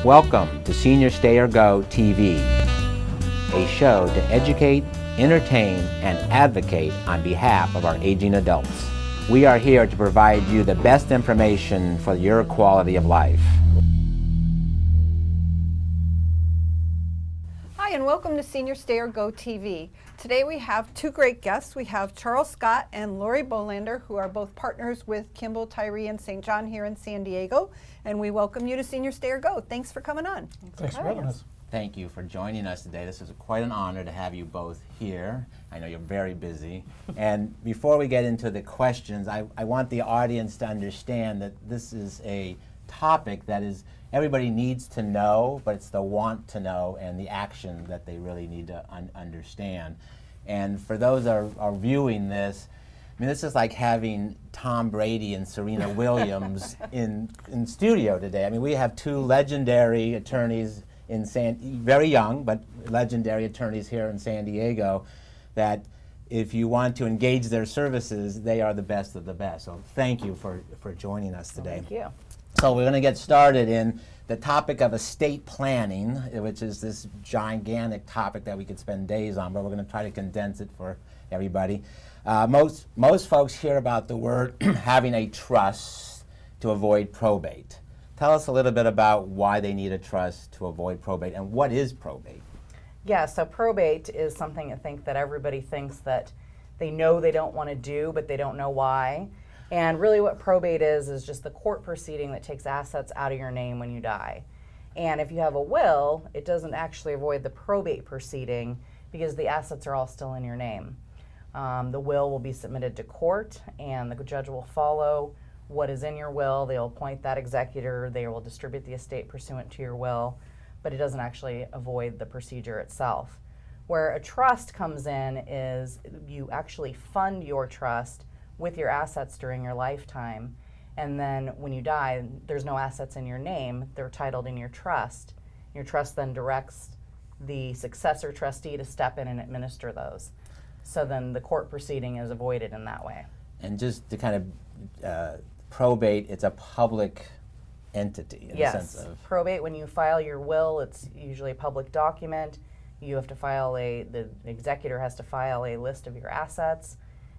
Welcome to Senior Stay or Go TV, a show to educate, entertain, and advocate on behalf of our aging adults. We are here to provide you the best information for your quality of life. Hi, and welcome to Senior Stay or Go TV. Today we have two great guests. We have Charles Scott and Lori Bolander, who are both partners with Kimball, Tyree, and St. John here in San Diego. And we welcome you to Senior Stay or Go. Thanks for coming on. Thanks for having us. Thank you for joining us today. This is quite an honor to have you both here. I know you're very busy. And before we get into the questions, I want the audience to understand that this is a topic that is everybody needs to know, but it's the want to know and the action that they really need to understand. And for those that are viewing this, I mean, this is like having Tom Brady and Serena Williams in studio today. I mean, we have two legendary attorneys very young, but legendary attorneys here in San Diego that if you want to engage their services, they are the best of the best. So thank you for joining us today. Thank you. So we're going to get started in the topic of estate planning, which is this gigantic topic that we could spend days on, but we're going to try to condense it for everybody. Most folks hear about the word having a trust to avoid probate. Tell us a little bit about why they need a trust to avoid probate, and what is probate? Yeah, so probate is something I think that everybody thinks that they know they don't want to do, but they don't know why. And really what probate is just the court proceeding that takes assets out of your name when you die. And if you have a will, it doesn't actually avoid the probate proceeding because the assets are all still in your name. The will be submitted to court, and the judge will follow what is in your will. They'll appoint that executor. They will distribute the estate pursuant to your will, but it doesn't actually avoid the procedure itself. Where a trust comes in is you actually fund your trust with your assets during your lifetime, and then when you die, there's no assets in your name. They're titled in your trust. Your trust then directs the successor trustee to step in and administer those. So then the court proceeding is avoided in that way. And just to kind of probate, it's a public entity in the sense of... Probate, when you file your will, it's usually a public document. You have to file the executor has to file a list of your assets,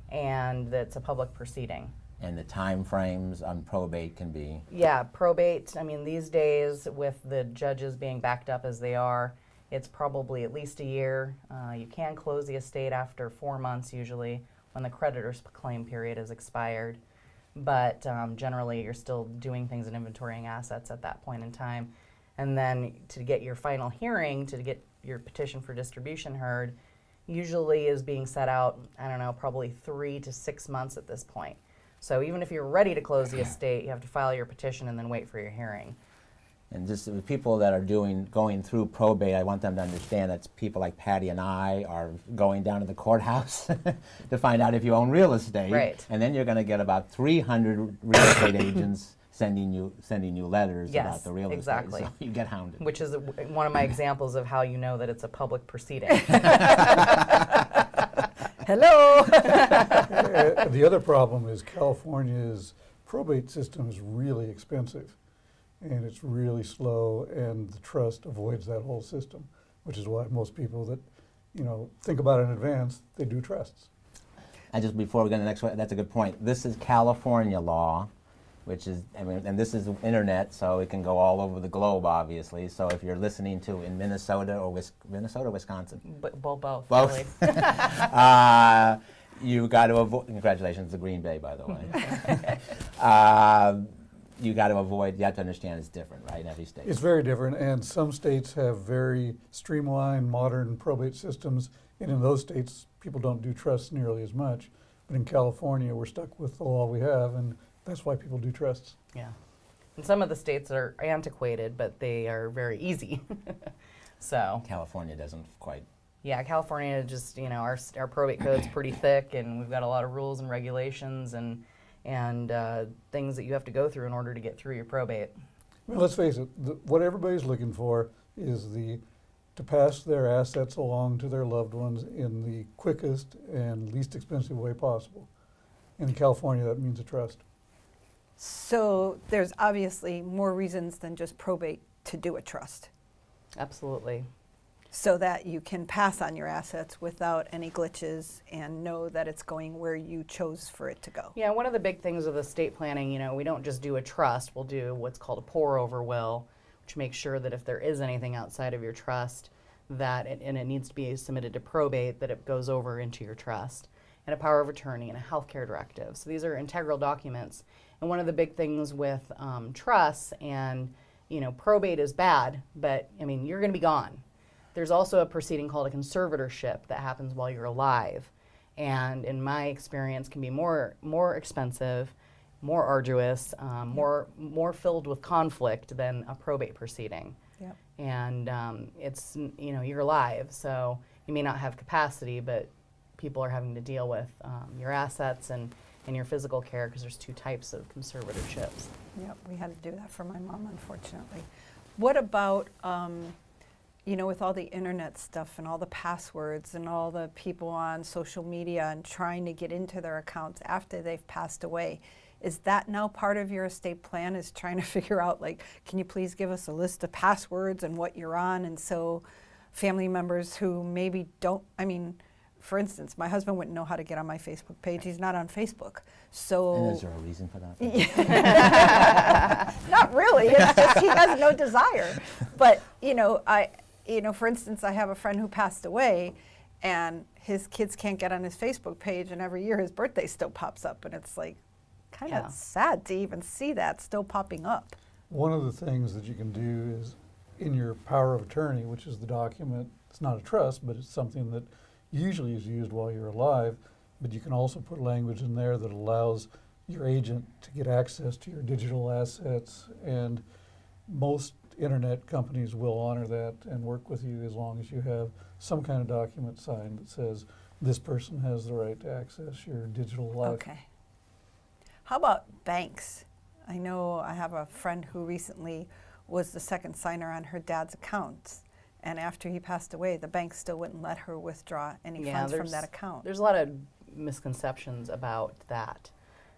and it's a public proceeding. And the time frames on probate can be... Yeah, probate, I mean, these days with the judges being backed up as they are, it's probably at least a year. You can close the estate after 4 months usually when the creditor's claim period is expired. But generally you're still doing things and inventorying assets at that point in time. And then to get your final hearing, to get your petition for distribution heard, usually is being set out, I don't know, probably 3 to 6 months at this point. So even if you're ready to close the estate, you have to file your petition and then wait for your hearing. And just the people that are going through probate, I want them to understand that people like Patty and I are going down to the courthouse to find out if you own real estate. Right. And then you're going to get about 300 real estate agents sending you letters about the real estate. Exactly. So you get hounded. Which is one of my examples of how you know that it's a public proceeding. Hello. The other problem is California's probate system is really expensive, and it's really slow, and the trust avoids that whole system, which is why most people that think about it in advance, they do trusts. And just before we go to the next one, that's a good point. This is California law, which is, and this is internet, so it can go all over the globe, obviously. So if you're listening to in Minnesota or Wisconsin? Both. Both. Really. You got to avoid, congratulations to Green Bay, by the way. You got to avoid, you have to understand it's different, right, in every state. It's very different, and some states have very streamlined, modern probate systems, and in those states, people don't do trusts nearly as much. But in California, we're stuck with the law we have, and that's why people do trusts. Yeah. And some of the states are antiquated, but they are very easy. So. California doesn't quite. Yeah, California just, our probate code's pretty thick, and we've got a lot of rules and regulations and things that you have to go through in order to get through your probate. Well, let's face it, what everybody's looking for is to pass their assets along to their loved ones in the quickest and least expensive way possible. And in California, that means a trust. So there's obviously more reasons than just probate to do a trust Absolutely. so that you can pass on your assets without any glitches and know that it's going where you chose for it to go. Yeah, one of the big things with estate planning, we don't just do a trust, we'll do what's called a pour over will, which makes sure that if there is anything outside of your trust, that and it needs to be submitted to probate, that it goes over into your trust, and a power of attorney and a healthcare directive. So these are integral documents. And one of the big things with trusts and probate is bad, but you're going to be gone. There's also a proceeding called a conservatorship that happens while you're alive, and in my experience can be more expensive, more arduous, more filled with conflict than a probate proceeding. Yep. And it's you're alive, so you may not have capacity, but people are having to deal with your assets and your physical care, because there's two types of conservatorships. Yep, we had to do that for my mom, unfortunately. What about, with all the internet stuff and all the passwords and all the people on social media and trying to get into their accounts after they've passed away? Is that now part of your estate plan, is trying to figure out, can you please give us a list of passwords and what you're on? And so family members who maybe don't, for instance, my husband wouldn't know how to get on my Facebook page. He's not on Facebook. So And is there a reason for that? not really. It's just he has no desire. But for instance, I have a friend who passed away, and his kids can't get on his Facebook page, and every year his birthday still pops up, and it's kind of sad to even see that still popping up. One of the things that you can do is in your power of attorney, which is the document, it's not a trust, but it's something that usually is used while you're alive, but you can also put language in there that allows your agent to get access to your digital assets, and most internet companies will honor that and work with you as long as you have some kind of document signed that says this person has the right to access your digital life. Okay. How about banks? I know I have a friend who recently was the second signer on her dad's accounts, and after he passed away, the bank still wouldn't let her withdraw any funds from that account. There's a lot of misconceptions about that.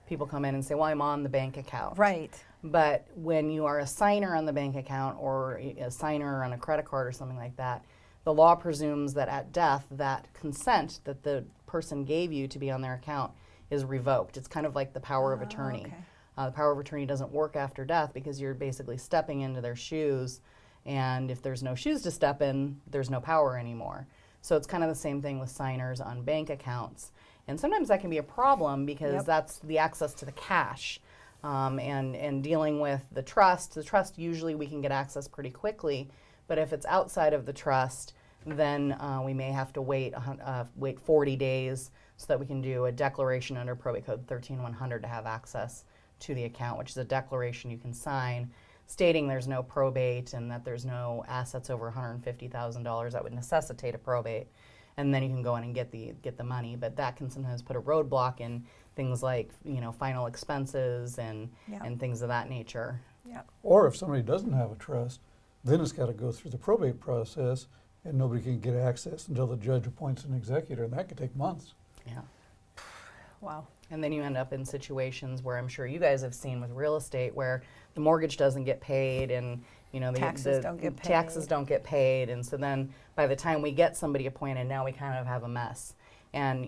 People come in and say, well, I'm on the bank account. Right. But when you are a signer on the bank account or a signer on a credit card or something like that, the law presumes that at death, that consent that the person gave you to be on their account is revoked. It's kind of like the power of attorney. Okay. The power of attorney doesn't work after death because you're basically stepping into their shoes, and if there's no shoes to step in, there's no power anymore. So it's kind of the same thing with signers on bank accounts. And sometimes that can be a problem because that's the access to the cash. And dealing with the trust usually we can get access pretty quickly, but if it's outside of the trust, then we may have to wait 40 days so that we can do a declaration under Probate Code 13100 to have access to the account, which is a declaration you can sign stating there's no probate and that there's no assets over $150,000 that would necessitate a probate. And then you can go in and get the money, but that can sometimes put a roadblock in things like final expenses and things of that nature. Yeah. Or if somebody doesn't have a trust, then it's got to go through the probate process, and nobody can get access until the judge appoints an executor, and that could take months. Yeah. Wow. And then you end up in situations where I'm sure you guys have seen with real estate where the mortgage doesn't get paid and the Taxes don't get paid. Taxes don't get paid, and so then by the time we get somebody appointed, now we kind of have a mess. And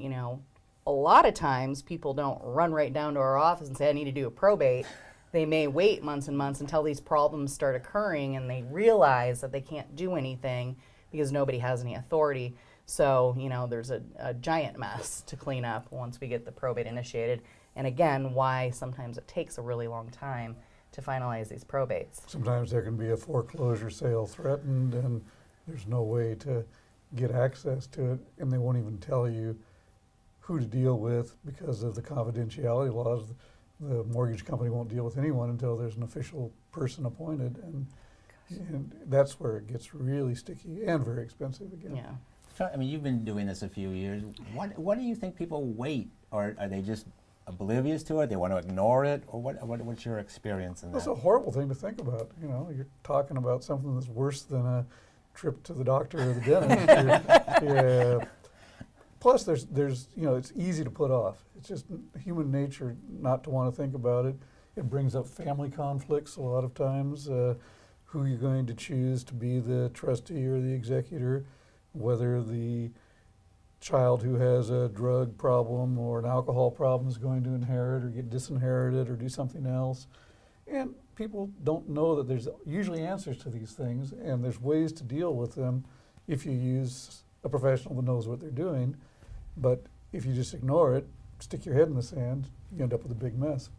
a lot of times people don't run right down to our office and say, I need to do a probate. They may wait months and months until these problems start occurring and they realize that they can't do anything because nobody has any authority. So, there's a giant mess to clean up once we get the probate initiated. And again, why sometimes it takes a really long time to finalize these probates. Sometimes there can be a foreclosure sale threatened, and there's no way to get access to it, and they won't even tell you who to deal with because of the confidentiality laws. The mortgage company won't deal with anyone until there's an official person appointed, and that's where it gets really sticky and very expensive again. Yeah. So, you've been doing this a few years. What do you think people wait, or are they just oblivious to it? They want to ignore it, or what's your experience in that? That's a horrible thing to think about. You're talking about something that's worse than a trip to the doctor or the dentist. Plus, there's it's easy to put off. It's just human nature not to want to think about it. It brings up family conflicts a lot of times. who you're going to choose to be the trustee or the executor, whether the child who has a drug problem or an alcohol problem is going to inherit or get disinherited or do something else. And people don't know that there's usually answers to these things, and there's ways to deal with them if you use a professional that knows what they're doing. But if you just ignore it, stick your head in the sand, you end up with a big mess.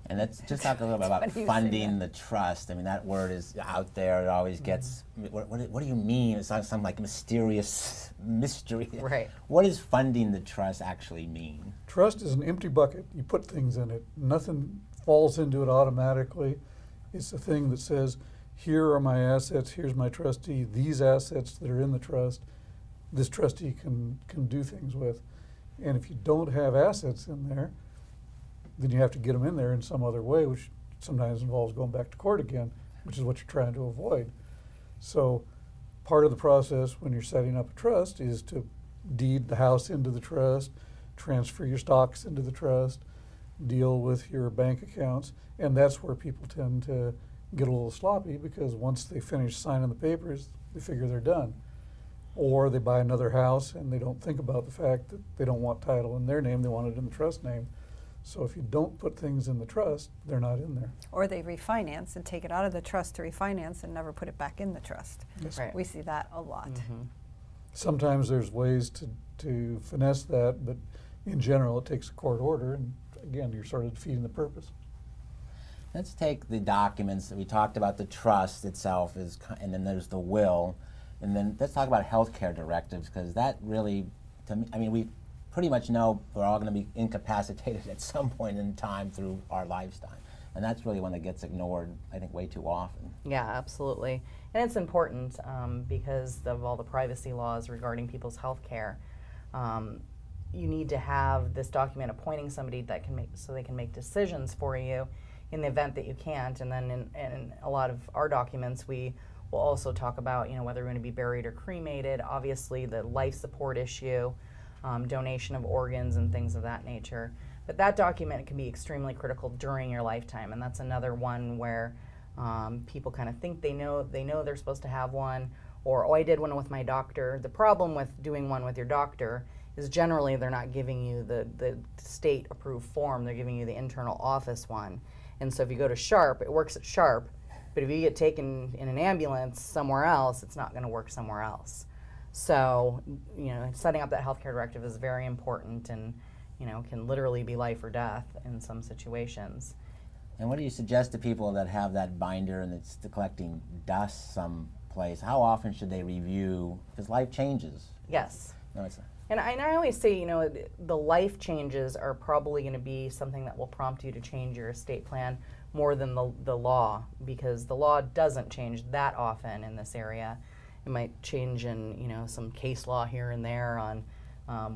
And let's just talk a little bit about funny you say funding the trust. I mean, that word is out there. It always gets, what do you mean? It's like some like mysterious mystery. Right. What does funding the trust actually mean? Trust is an empty bucket. You put things in it. Nothing falls into it automatically. It's a thing that says, here are my assets, here's my trustee, these assets that are in the trust, this trustee can do things with. And if you don't have assets in there, then you have to get them in there in some other way, which sometimes involves going back to court again, which is what you're trying to avoid. So part of the process when you're setting up a trust is to deed the house into the trust, transfer your stocks into the trust, deal with your bank accounts, and that's where people tend to get a little sloppy, because once they finish signing the papers, they figure they're done. Or they buy another house and they don't think about the fact that they don't want title in their name, they want it in the trust name. So if you don't put things in the trust, they're not in there. Or they refinance and take it out of the trust to refinance and never put it back in the trust. Yes. Right. We see that a lot. Sometimes there's ways to finesse that, but in general, it takes a court order, and again, you're sort of defeating the purpose. Let's take the documents that we talked about. The trust itself and then there's the will, and then let's talk about healthcare directives, because that really, to me, I mean, we pretty much know we're all going to be incapacitated at some point in time through our lifetime, and that's really one that gets ignored, I think, way too often. Yeah, absolutely. And it's important because of all the privacy laws regarding people's health care. You need to have this document appointing somebody that can so they can make decisions for you in the event that you can't. And then in a lot of our documents, we will also talk about, whether you're going to be buried or cremated, obviously the life support issue, donation of organs and things of that nature. But that document can be extremely critical during your lifetime, and that's another one where people kind of think they know they're supposed to have one, or, oh, I did one with my doctor. The problem with doing one with your doctor is generally they're not giving you the state-approved form, they're giving you the internal office one. And so if you go to Sharp, it works at Sharp, but if you get taken in an ambulance somewhere else, it's not going to work somewhere else. So, setting up that healthcare directive is very important, and, can literally be life or death in some situations. And what do you suggest to people that have that binder and it's collecting dust someplace? How often should they review? Because life changes. Yes. No, it's And I always say, the life changes are probably going to be something that will prompt you to change your estate plan more than the law, because the law doesn't change that often in this area. It might change in, some case law here and there on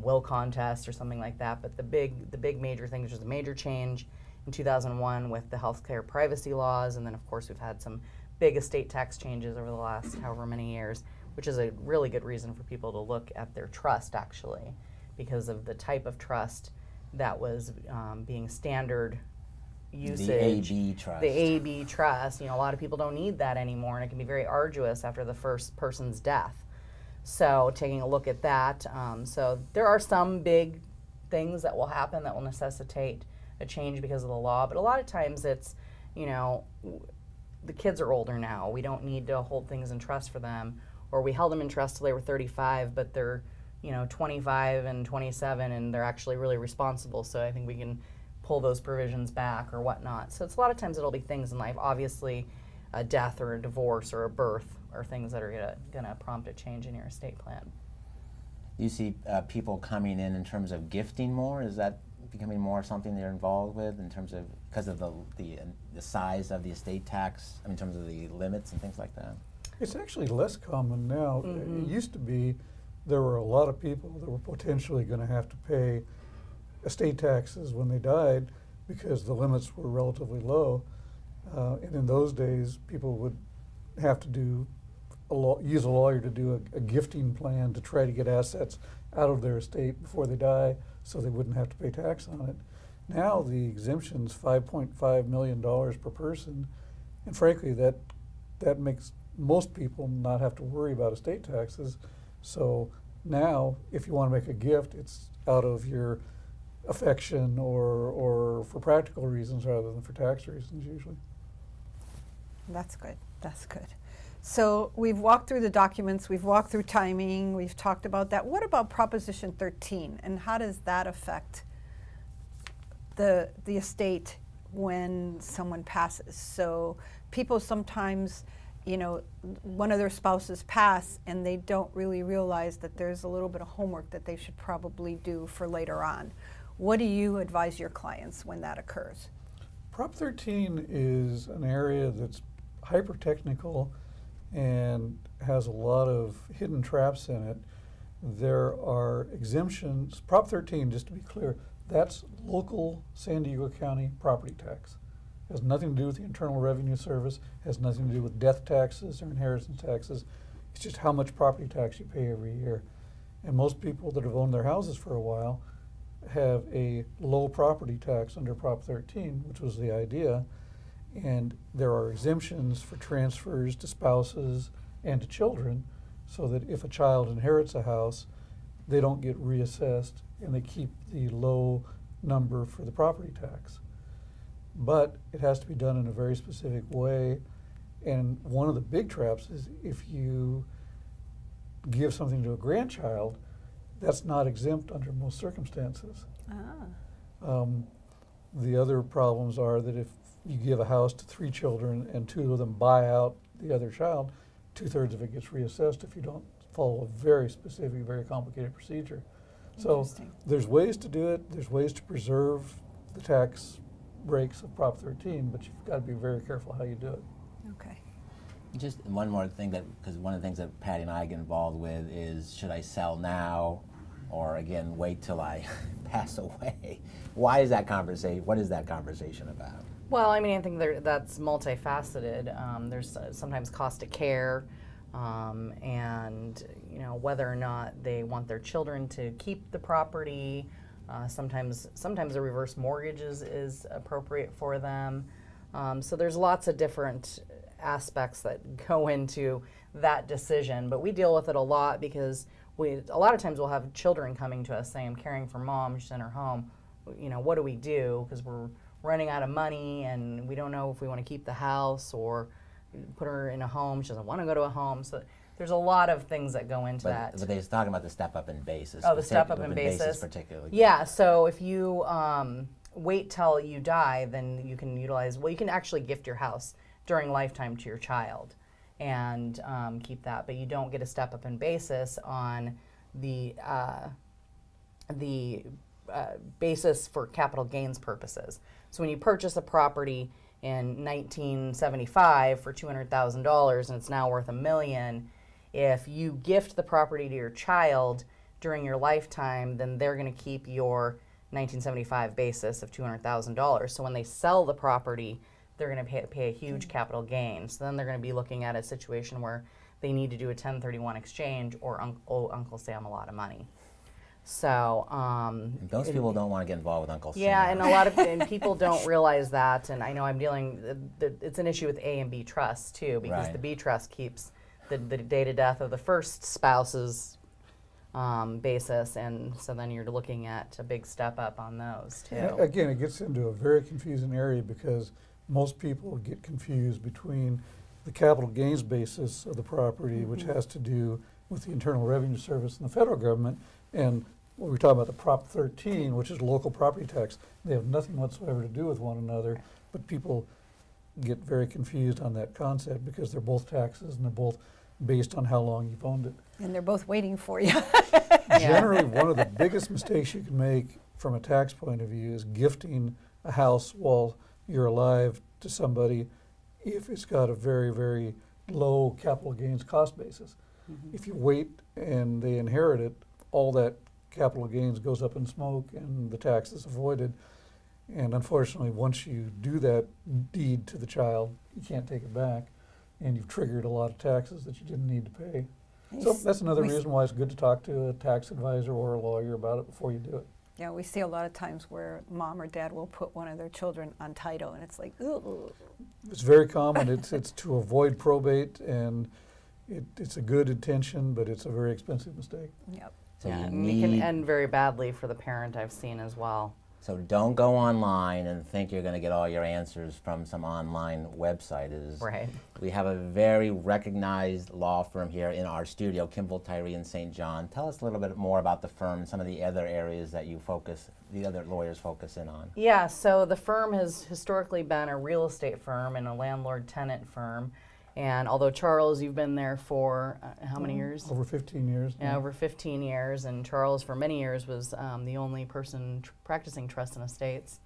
will contest or something like that. But the big major thing, which is a major change in 2001 with the healthcare privacy laws, and then of course we've had some big estate tax changes over the last however many years, which is a really good reason for people to look at their trust, actually, because of the type of trust that was being standard usage. the AB trust. The AB trust. A lot of people don't need that anymore, and it can be very arduous after the first person's death. So taking a look at that. So there are some big things that will happen that will necessitate a change because of the law, but a lot of times it's, the kids are older now. We don't need to hold things in trust for them. Or we held them in trust till they were 35, but they're, 25 and 27, and they're actually really responsible. So I think we can pull those provisions back or whatnot. So it's a lot of times it'll be things in life. Obviously, a death or a divorce or a birth are things that are gonna prompt a change in your estate plan. Do you see people coming in terms of gifting more? Is that becoming more something they're involved with in terms of, because of the size of the estate tax, in terms of the limits and things like that? It's actually less common now. It used to be there were a lot of people that were potentially going to have to pay estate taxes when they died because the limits were relatively low. And in those days, people would have to use a lawyer to do a gifting plan to try to get assets out of their estate before they die so they wouldn't have to pay tax on it. Now the exemption's $5.5 million per person, and frankly that that makes most people not have to worry about estate taxes. So now, if you want to make a gift, it's out of your affection or for practical reasons rather than for tax reasons usually. That's good. That's good. So we've walked through the documents, we've walked through timing, we've talked about that. What about Proposition 13, and how does that affect the estate when someone passes? So people sometimes, you know, one of their spouses pass and they don't really realize that there's a little bit of homework that they should probably do for later on. What do you advise your clients when that occurs? Prop 13 is an area that's hyper technical and has a lot of hidden traps in it. There are exemptions. Prop 13, just to be clear, that's local San Diego County property tax. Has nothing to do with the Internal Revenue Service, has nothing to do with death taxes or inheritance taxes. It's just how much property tax you pay every year. And most people that have owned their houses for a while have a low property tax under Prop 13, which was the idea. And there are exemptions for transfers to spouses and to children, so that if a child inherits a house, they don't get reassessed and they keep the low number for the property tax. But it has to be done in a very specific way. And one of the big traps is if you give something to a grandchild, that's not exempt under most circumstances. The other problems are that if you give a house to 3 children and 2 of them buy out the other child, 2/3 of it gets reassessed if you don't follow a very specific, very complicated procedure. So Interesting. there's ways to do it, there's ways to preserve the tax breaks of Prop 13, but you've got to be very careful how you do it. Okay. Just one more thing, that because one of the things that Patty and I get involved with is, should I sell now or again wait till I pass away? Why is that conversation? What is that conversation about? Well, I mean, I think that's multifaceted. There's sometimes cost of care, and you know, whether or not they want their children to keep the property. Sometimes a reverse mortgage is appropriate for them. So there's lots of different aspects that go into that decision. But we deal with it a lot because a lot of times we'll have children coming to us saying, "I'm caring for mom, she's in her home. You know, what do we do? Because we're running out of money and we don't know if we want to keep the house or put her in a home. She doesn't want to go to a home." So there's a lot of things that go into that. But they're talking about the step up in basis. Oh, the step up in basis. Particularly. Yeah, so if you wait till you die, then you can utilize, well, you can actually gift your house during lifetime to your child and keep that, but you don't get a step up in basis on the basis for capital gains purposes. So when you purchase a property in 1975 for $200,000 and it's now worth $1 million, if you gift the property to your child during your lifetime, then they're going to keep your 1975 basis of $200,000. So when they sell the property, they're going to pay a huge capital gain. So then they're going to be looking at a situation where they need to do a 1031 exchange or owe Uncle Sam a lot of money. So And those people don't want to get involved with Uncle Sam. yeah, and a lot of and people don't realize that. And I know I'm dealing. It's an issue with A and B trusts too, because Right. the B trust keeps the date of death of the first spouse's basis, and so then you're looking at a big step up on those too. Again, it gets into a very confusing area because most people get confused between the capital gains basis of the property, which has to do with the Internal Revenue Service and the federal government, and what we're talking about, the Prop 13, which is local property tax. They have nothing whatsoever to do with one another, but people get very confused on that concept because they're both taxes and they're both based on how long you've owned it. And they're both waiting for you. Generally, one of the biggest mistakes you can make from a tax point of view is gifting a house while you're alive to somebody if it's got a very, very low capital gains cost basis. If you wait and they inherit it, all that capital gains goes up in smoke and the tax is avoided. And unfortunately, once you do that deed to the child, you can't take it back, and you've triggered a lot of taxes that you didn't need to pay. So that's another reason why it's good to talk to a tax advisor or a lawyer about it before you do it. Yeah, we see a lot of times where mom or dad will put one of their children on title, and it's like, ooh. It's very common. It's to avoid probate, and it's a good intention, but it's a very expensive mistake. Yep. So Yeah, you and it can need, end very badly for the parent, I've seen as well. so don't go online and think you're going to get all your answers from some online website. Right. We have a very recognized law firm here in our studio, Kimball, Tyree, and St. John. Tell us a little bit more about the firm and some of the other areas that you focus, the other lawyers focus in on. Yeah, so the firm has historically been a real estate firm and a landlord-tenant firm. And although Charles, you've been there for how many years? Over 15 years. Yeah, over 15 years. And Charles, for many years, was the only person practicing trust and estates.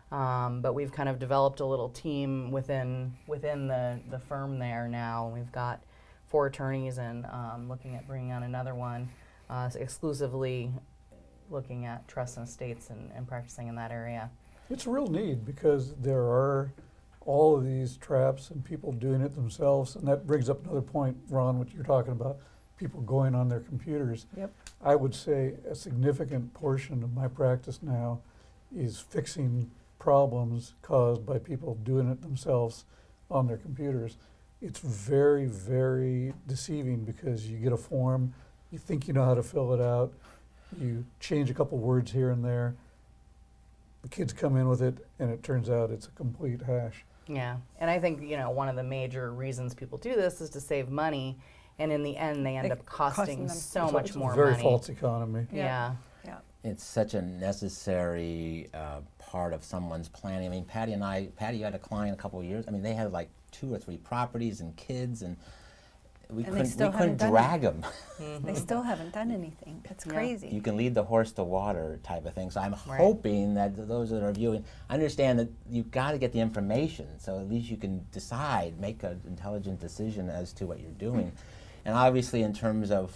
But we've kind of developed a little team within the firm there now. We've got 4 attorneys and looking at bringing on another one, exclusively looking at trust and estates and practicing in that area. It's a real need because there are all of these traps and people doing it themselves. And that brings up another point, Ron, what you're talking about, people going on their computers. Yep. I would say a significant portion of my practice now is fixing problems caused by people doing it themselves on their computers. It's very, very deceiving because you get a form, you think you know how to fill it out, you change a couple words here and there, the kids come in with it, and it turns out it's a complete hash. Yeah, and I think, one of the major reasons people do this is to save money, and in the end, they end up costing them so much more It's a very money. false economy. Yeah. Yeah. It's such a necessary part of someone's planning. I mean, Patty, you had a client a couple of years. I mean, they had like 2 or 3 properties and kids, and we And they still couldn't haven't done drag them. They still haven't done anything. It's Yeah. crazy. You can lead the horse to water type of thing. So I'm Right. hoping that those that are viewing understand that you've got to get the information, so at least you can decide, make an intelligent decision as to what you're doing. And obviously, in terms of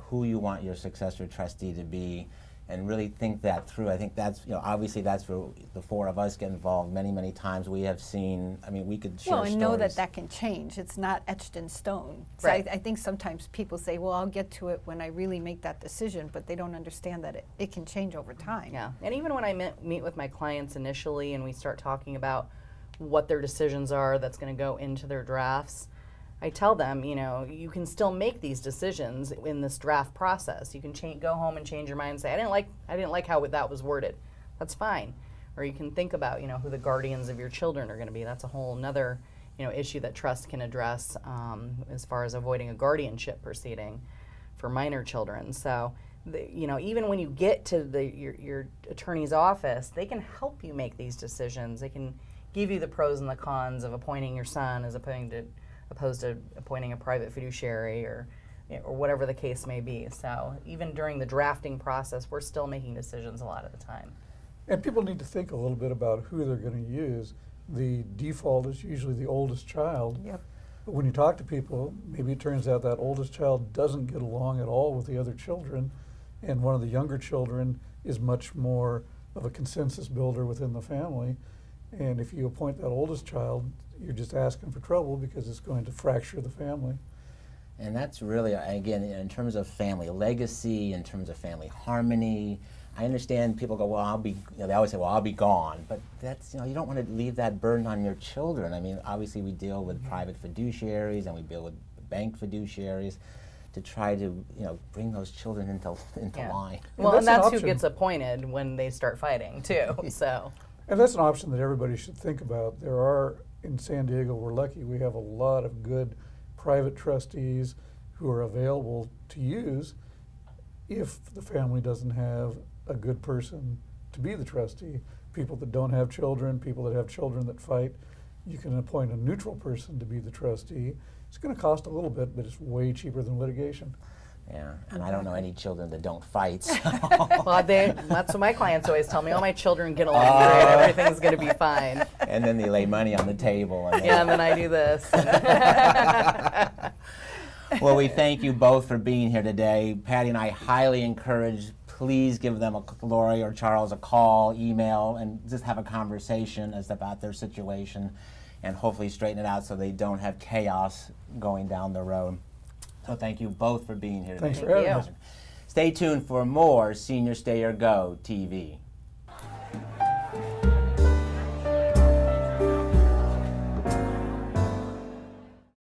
who you want your successor trustee to be, and really think that through. I think that's, obviously that's where the 4 of us get involved many, many times. We have seen, I mean, we could share Well, and know that stories. that can change. It's not etched in stone. So Right. I think sometimes people say, well, I'll get to it when I really make that decision, but they don't understand that it can change over time. Yeah, and even when I meet with my clients initially and we start talking about what their decisions are that's going to go into their drafts, I tell them, you can still make these decisions in this draft process. You can go home and change your mind and say, I didn't like how that was worded. That's fine. Or you can think about, who the guardians of your children are going to be. That's a whole nother, issue that trust can address as far as avoiding a guardianship proceeding for minor children. So, even when you get to your attorney's office, they can help you make these decisions. They can give you the pros and the cons of appointing your son as opposed to appointing a private fiduciary or whatever the case may be. So even during the drafting process, we're still making decisions a lot of the time. And people need to think a little bit about who they're going to use. The default is usually the oldest child. Yep. But when you talk to people, maybe it turns out that oldest child doesn't get along at all with the other children, and one of the younger children is much more of a consensus builder within the family. And if you appoint that oldest child, you're just asking for trouble because it's going to fracture the family. And that's really, again, in terms of family legacy, in terms of family harmony, I understand people go, well, they always say, well, I'll be gone. But that's, you don't want to leave that burden on your children. I mean, obviously we deal with private fiduciaries and we deal with bank fiduciaries to try to, bring those children into Yeah. line. Well, that's and an that's who option. gets appointed when they start fighting too. So And that's an option that everybody should think about. There are, in San Diego, we're lucky, we have a lot of good private trustees who are available to use if the family doesn't have a good person to be the trustee. People that don't have children, people that have children that fight, you can appoint a neutral person to be the trustee. It's going to cost a little bit, but it's way cheaper than litigation. Yeah, and I don't know any children that don't fight. So. well, that's what my clients always tell me. All my children get along great. Everything's going to be fine. And then they lay money on the table. And Yeah, and then I do this. Well, we thank you both for being here today. Patty and I highly encourage, please give them, Lori or Charles, a call, email, and just have a conversation about their situation and hopefully straighten it out so they don't have chaos going down the road. So thank you both for being here today. Thanks for having us. Stay tuned for more Senior Stay or Go TV.